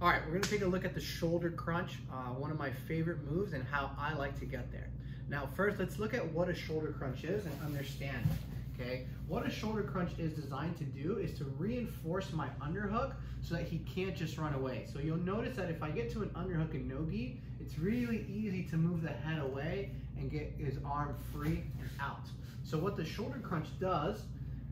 All right, we're gonna take a look at the shoulder crunch, one of my favorite moves and how I like to get there. Now, first, let's look at what a shoulder crunch is and understand it, okay? What a shoulder crunch is designed to do is to reinforce my underhook so that he can't just run away. So you'll notice that if I get to an underhook and no-gi, it's really easy to move the head away and get his arm free and out. So what the shoulder crunch does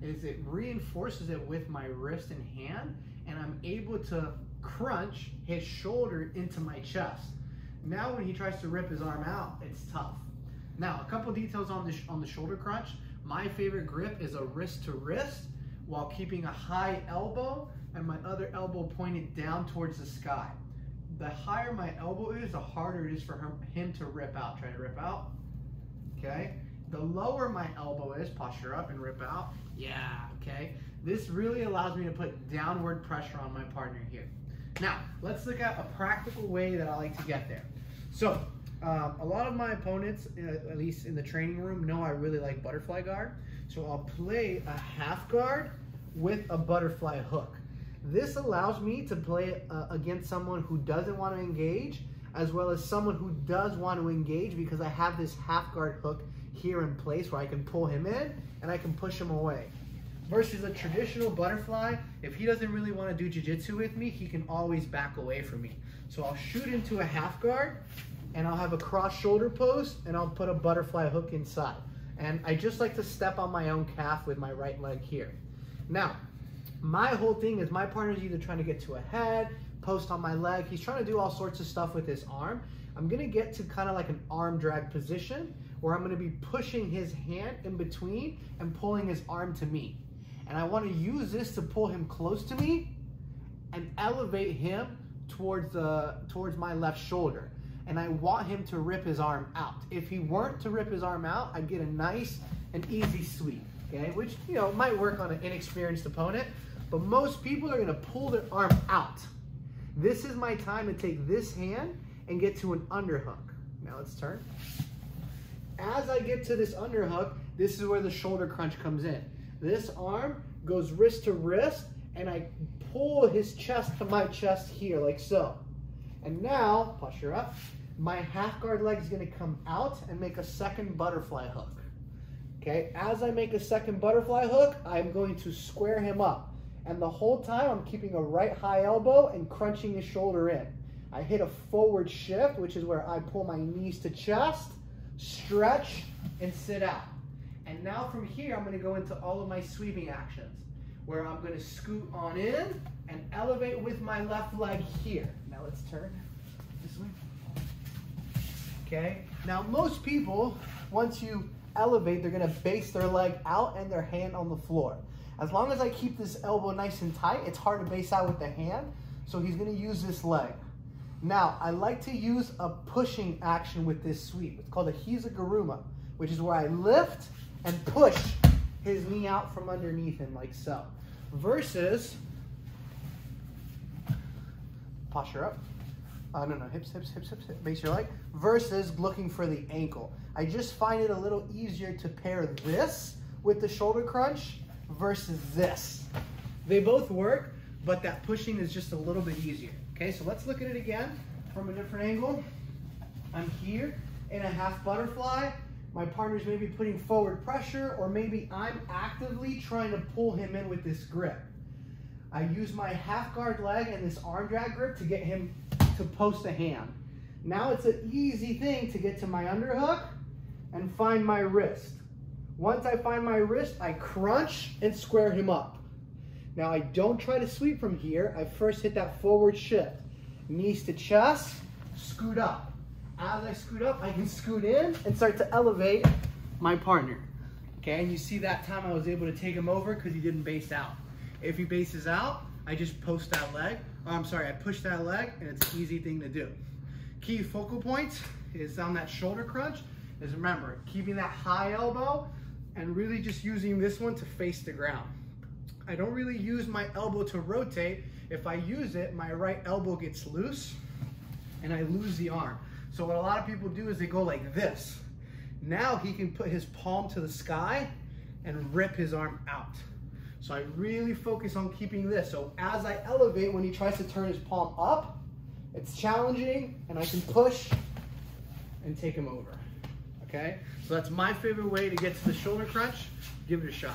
is it reinforces it with my wrist and hand, and I'm able to crunch his shoulder into my chest. Now when he tries to rip his arm out, it's tough. Now, a couple details on the shoulder crunch. My favorite grip is a wrist to wrist while keeping a high elbow and my other elbow pointed down towards the sky. The higher my elbow is, the harder it is for him to rip out. Try to rip out, okay? The lower my elbow is, posture up and rip out. Yeah, okay? This really allows me to put downward pressure on my partner here. Now, let's look at a practical way that I like to get there. So, a lot of my opponents, at least in the training room, know I really like butterfly guard. So I'll play a half guard with a butterfly hook. This allows me to play against someone who doesn't want to engage, as well as someone who does want to engage, because I have this half guard hook here in place where I can pull him in and I can push him away. Versus a traditional butterfly, if he doesn't really want to do jiu-jitsu with me, he can always back away from me. So I'll shoot into a half guard, and I'll have a cross shoulder pose, and I'll put a butterfly hook inside. And I just like to step on my own calf with my right leg here. Now, my whole thing is my partner's either trying to get to a head, post on my leg, he's trying to do all sorts of stuff with his arm. I'm gonna get to kind of like an arm drag position where I'm gonna be pushing his hand in between and pulling his arm to me. And I wanna use this to pull him close to me and elevate him towards my left shoulder. And I want him to rip his arm out. If he weren't to rip his arm out, I'd get a nice and easy sweep, okay? Which, you know, might work on an inexperienced opponent, but most people are gonna pull their arm out. This is my time to take this hand and get to an underhook. Now let's turn. As I get to this underhook, this is where the shoulder crunch comes in. This arm goes wrist to wrist, and I pull his chest to my chest here, like so. And now, posture up, my half guard leg is gonna come out and make a second butterfly hook. Okay, as I make a second butterfly hook, I'm going to square him up. And the whole time I'm keeping a right high elbow and crunching his shoulder in. I hit a forward shift, which is where I pull my knees to chest, stretch, and sit out. And now from here, I'm gonna go into all of my sweeping actions, where I'm gonna scoot on in and elevate with my left leg here. Now let's turn this way. Okay, now most people, once you elevate, they're gonna base their leg out and their hand on the floor. As long as I keep this elbow nice and tight, it's hard to base out with the hand, so he's gonna use this leg. Now, I like to use a pushing action with this sweep. It's called a Hizaguruma, which is where I lift and push his knee out from underneath him, like so. Versus, posture up. Hips, base your leg. Versus looking for the ankle. I just find it a little easier to pair this with the shoulder crunch versus this. They both work, but that pushing is just a little bit easier. Okay, so let's look at it again from a different angle. I'm here in a half butterfly. My partner's maybe putting forward pressure, or maybe I'm actively trying to pull him in with this grip. I use my half guard leg and this arm drag grip to get him to post a hand. Now it's an easy thing to get to my underhook and find my wrist. Once I find my wrist, I crunch and square him up. Now I don't try to sweep from here. I first hit that forward shift. Knees to chest, scoot up. As I scoot up, I can scoot in and start to elevate my partner. Okay, and you see that time I was able to take him over because he didn't base out. If he bases out, I just post that leg. I push that leg, and it's an easy thing to do. Key focal points is on that shoulder crunch. Is remember, keeping that high elbow and really just using this one to face the ground. I don't really use my elbow to rotate. If I use it, my right elbow gets loose and I lose the arm. So what a lot of people do is they go like this. Now he can put his palm to the sky and rip his arm out. So I really focus on keeping this. So as I elevate, when he tries to turn his palm up, It's challenging, and I can push and take him over. Okay? So that's my favorite way to get to the shoulder crunch. Give it a shot.